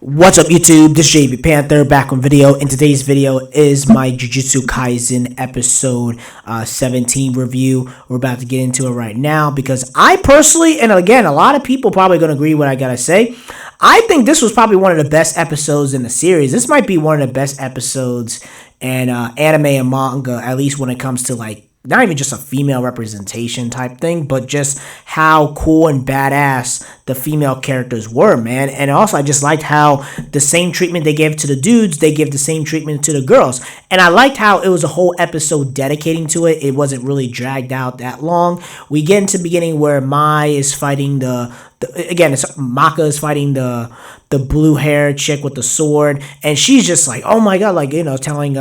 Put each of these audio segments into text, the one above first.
What's up YouTube, this is JB Panther back on video. In today's video is my Jujutsu Kaisen episode 17 review. We're about to get into it right now because I personally, and again, a lot of people probably going to agree with what I got to say. I think this was probably one of the best episodes in the series. This might be one of the best episodes in anime and manga, at least when it comes to like not even just a female representation type thing, but just how cool and badass the female characters were, man. And also, I just liked how the same treatment they gave to the dudes, they give the same treatment to the girls. And I liked how it was a whole episode dedicating to it. It wasn't really dragged out that long. We get into the beginning where Mai is fighting Maka is fighting the blue hair chick with the sword, and she's just like, oh my god, like, telling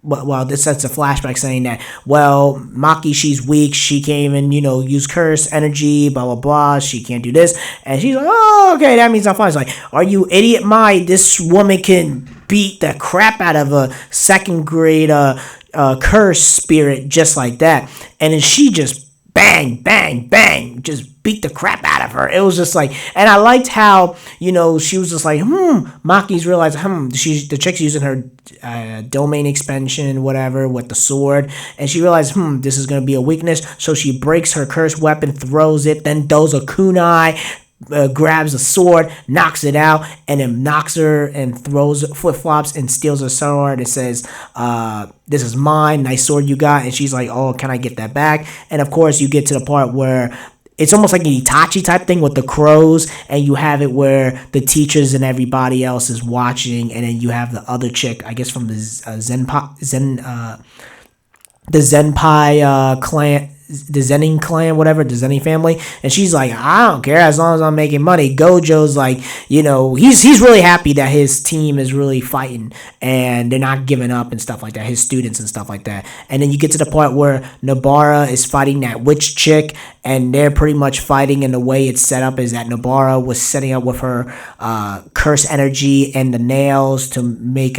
well, this sets a flashback saying that, well, Maki, she's weak. She can't even, use curse energy, blah, blah, blah. She can't do this. And she's like, oh, okay, that means I'm fine. It's like, are you idiot, Mai? This woman can beat the crap out of a second grade curse spirit just like that. And then she just bang, bang, bang, just beat the crap out of her. It was just like, and I liked how, she was just like, Maki's realized, the chick's using her domain expansion, whatever, with the sword, and she realized, this is going to be a weakness, so she breaks her cursed weapon, throws it, then does a kunai, grabs a sword, knocks it out, and then knocks her and throws flip-flops and steals her sword. It says, this is mine, nice sword you got. And she's like, oh, can I get that back? And of course you get to the part where it's almost like an Itachi type thing with the crows, and you have it where the teachers and everybody else is watching, and then you have the other chick, I guess from the Zenpai clan, the Zenin clan, whatever, the Zenin family, and she's like, I don't care as long as I'm making money. Gojo's like, he's really happy that his team is really fighting and they're not giving up and stuff like that, his students and stuff like that. And then you get to the part where Nobara is fighting that witch chick, and they're pretty much fighting, and the way it's set up is that Nobara was setting up with her curse energy and the nails to make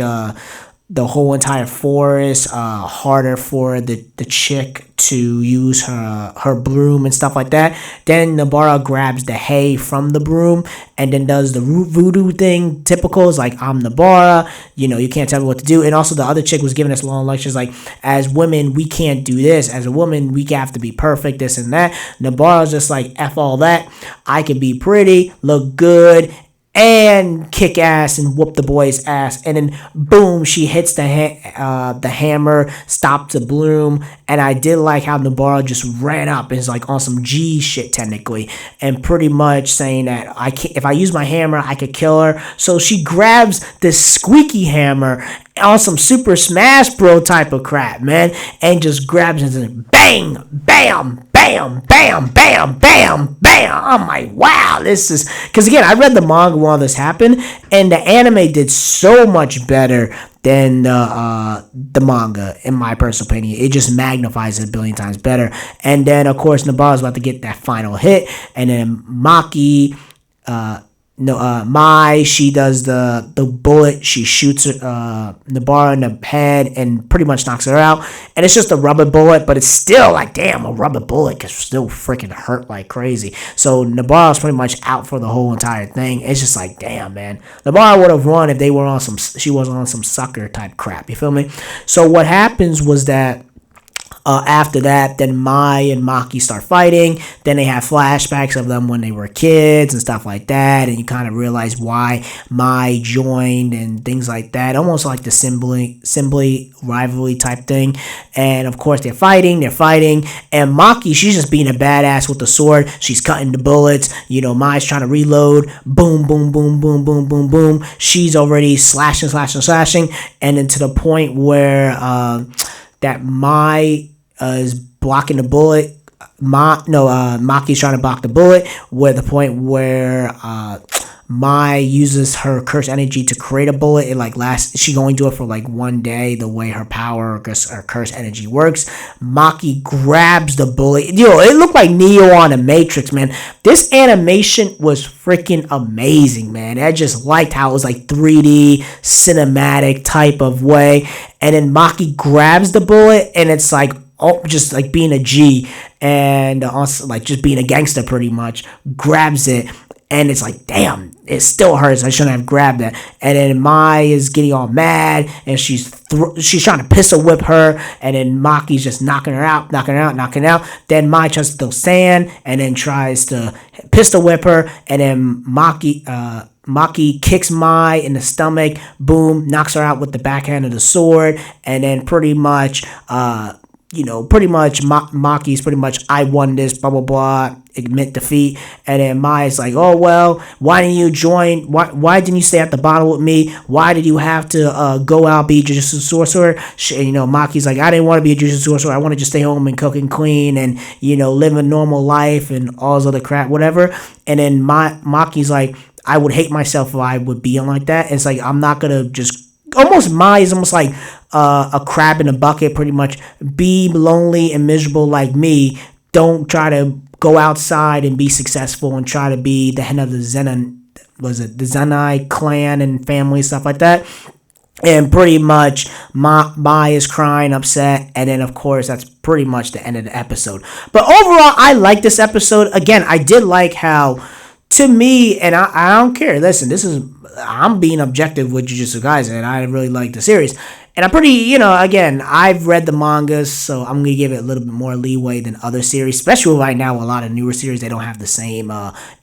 the whole entire forest harder for the chick to use her broom and stuff like that. Then Nobara grabs the hay from the broom and then does the voodoo thing, typical. It's like, I'm Nobara, you can't tell me what to do. And also the other chick was giving us long lectures like, as women, we can't do this. As a woman, we have to be perfect, this and that. Nobara's just like, F all that. I can be pretty, look good, and kick ass and whoop the boy's ass, and then boom, she hits the hammer, stops the bloom. And I did like how Nobara just ran up and is like on some G shit technically, and pretty much saying that if I use my hammer, I could kill her. So she grabs this squeaky hammer on some Super Smash Bro type of crap, man, and just grabs it and bang, bam, bam, bam, bam, bam, bam. I'm like, wow, this is, because again, I read the manga while this happened, and the anime did so much better than the manga, in my personal opinion. It just magnifies it a billion times better. And then of course Nobara's about to get that final hit, and then Maki, Mai, she does the bullet. She shoots Nobara in the head and pretty much knocks her out. And it's just a rubber bullet, but it's still like, damn, a rubber bullet can still freaking hurt like crazy. So Nobara's pretty much out for the whole entire thing. It's just like, damn, man. Nobara would have won if she was on some sucker type crap. You feel me? So what happens was that after that, then Mai and Maki start fighting. Then they have flashbacks of them when they were kids and stuff like that, and you kind of realize why Mai joined and things like that, almost like the Simbly rivalry type thing. And of course they're fighting, and Maki, she's just being a badass with the sword. She's cutting the bullets, Mai's trying to reload, boom, boom, boom, boom, boom, boom, boom. She's already slashing, and then to the point where that Mai is blocking the bullet. Maki's trying to block the bullet, where the point where Mai uses her curse energy to create a bullet. It like lasts, she only do it for like one day, the way her power or curse energy works. Maki grabs the bullet. It looked like Neo on the Matrix, man. This animation was freaking amazing, man. I just liked how it was like 3D cinematic type of way. And then Maki grabs the bullet, and it's like, just like being a G, and also like just being a gangster pretty much, grabs it and it's like, damn, it still hurts. I shouldn't have grabbed that. And then Mai is getting all mad, and she's trying to pistol whip her, and then Maki's just knocking her out. Then Mai tries to throw sand, and then tries to pistol whip her, and then Maki kicks Mai in the stomach, boom, knocks her out with the backhand of the sword, and then pretty much, Maki's pretty much, I won this, blah, blah, blah, admit defeat. And then Mai's like, oh, well, why didn't you join? Why didn't you stay at the bottom with me? Why did you have to go out, be a Jujutsu sorcerer? And, Maki's like, I didn't want to be a Jujutsu sorcerer. I wanted to stay home and cook and clean and, live a normal life and all this other crap, whatever. And then Maki's like, I would hate myself if I would be like that. And it's like, I'm not going to just, almost Mai is almost like a crab in a bucket, pretty much. Be lonely and miserable like me. Don't try to go outside and be successful and try to be the head of the Zenai clan and family, stuff like that. And pretty much Mai is crying, upset, and then of course that's pretty much the end of the episode. But overall, I like this episode. Again, I did like how, to me, and I don't care. Listen, I'm being objective with Jujutsu Kaisen, and I really like the series. And I'm pretty, again, I've read the mangas, so I'm going to give it a little bit more leeway than other series, especially right now, a lot of newer series, they don't have the same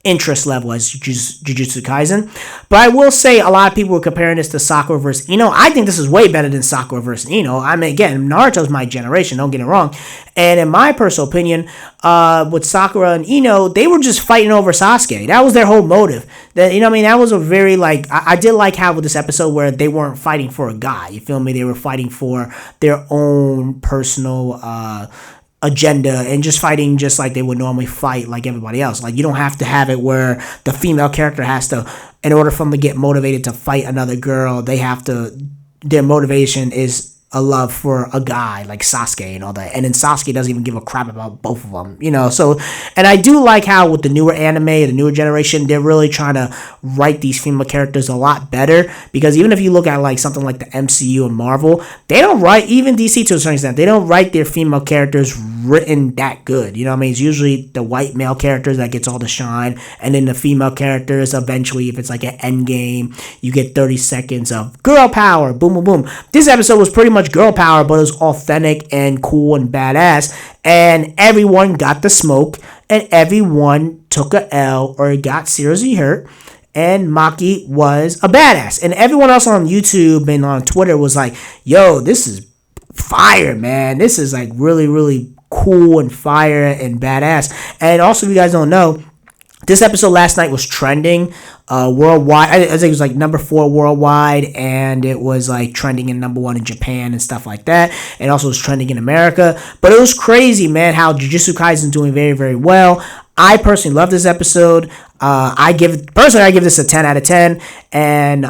interest level as Jujutsu Kaisen. But I will say a lot of people were comparing this to Sakura vs. Ino. I think this is way better than Sakura vs. Ino. I mean, again, Naruto's my generation, don't get it wrong. And in my personal opinion, with Sakura and Ino, they were just fighting over Sasuke. That was their whole motive. That was a very, I did like how with this episode where they weren't fighting for a guy. You feel me? They were fighting for their own personal agenda and just fighting just like they would normally fight like everybody else. Like, you don't have to have it where the female character has to, in order for them to get motivated to fight another girl, their motivation is a love for a guy like Sasuke and all that. And then Sasuke doesn't even give a crap about both of them, So, and I do like how with the newer anime, the newer generation, they're really trying to write these female characters a lot better. Because even if you look at like something like the MCU and Marvel, they don't write, even DC to a certain extent, they don't write their female characters written that good. It's usually the white male characters that gets all the shine. And then the female characters, eventually, if it's like an end game, you get 30 seconds of girl power, boom, boom, boom. This episode was pretty much girl power, but it was authentic and cool and badass, and everyone got the smoke, and everyone took a L or got seriously hurt, and Maki was a badass, and everyone else on YouTube and on Twitter was like, yo, this is fire, man, this is like really, really cool and fire and badass. And also, if you guys don't know, this episode last night was trending worldwide. I think it was like number 4 worldwide, and it was like trending in number 1 in Japan and stuff like that. And also was trending in America. But it was crazy, man, how Jujutsu Kaisen is doing very, very well. I personally love this episode. I give this a 10 out of 10. And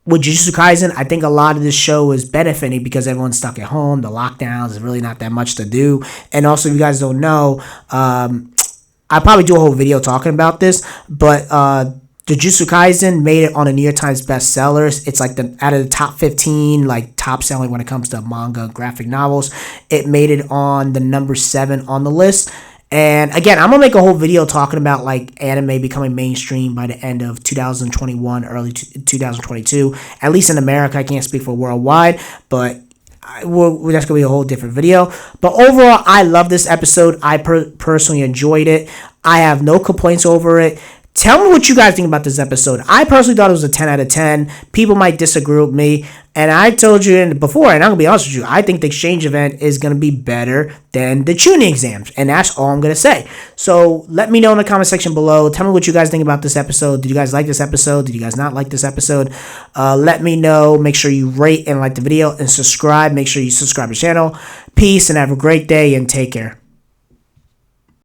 with Jujutsu Kaisen, I think a lot of this show is benefiting because everyone's stuck at home. The lockdowns, there's really not that much to do. And also, if you guys don't know, I'll probably do a whole video talking about this, but Jujutsu Kaisen made it on the New York Times bestsellers. It's like out of the top 15, like top selling when it comes to manga graphic novels. It made it on the number 7 on the list. And again, I'm gonna make a whole video talking about like anime becoming mainstream by the end of 2021, early 2022. At least in America, I can't speak for worldwide, but that's going to be a whole different video. But overall, I love this episode. I personally enjoyed it. I have no complaints over it. Tell me what you guys think about this episode. I personally thought it was a 10 out of 10. People might disagree with me. And I told you before, and I'm going to be honest with you, I think the exchange event is going to be better than the tuning exams. And that's all I'm going to say. So let me know in the comment section below. Tell me what you guys think about this episode. Did you guys like this episode? Did you guys not like this episode? Let me know. Make sure you rate and like the video and subscribe. Make sure you subscribe to the channel. Peace and have a great day and take care.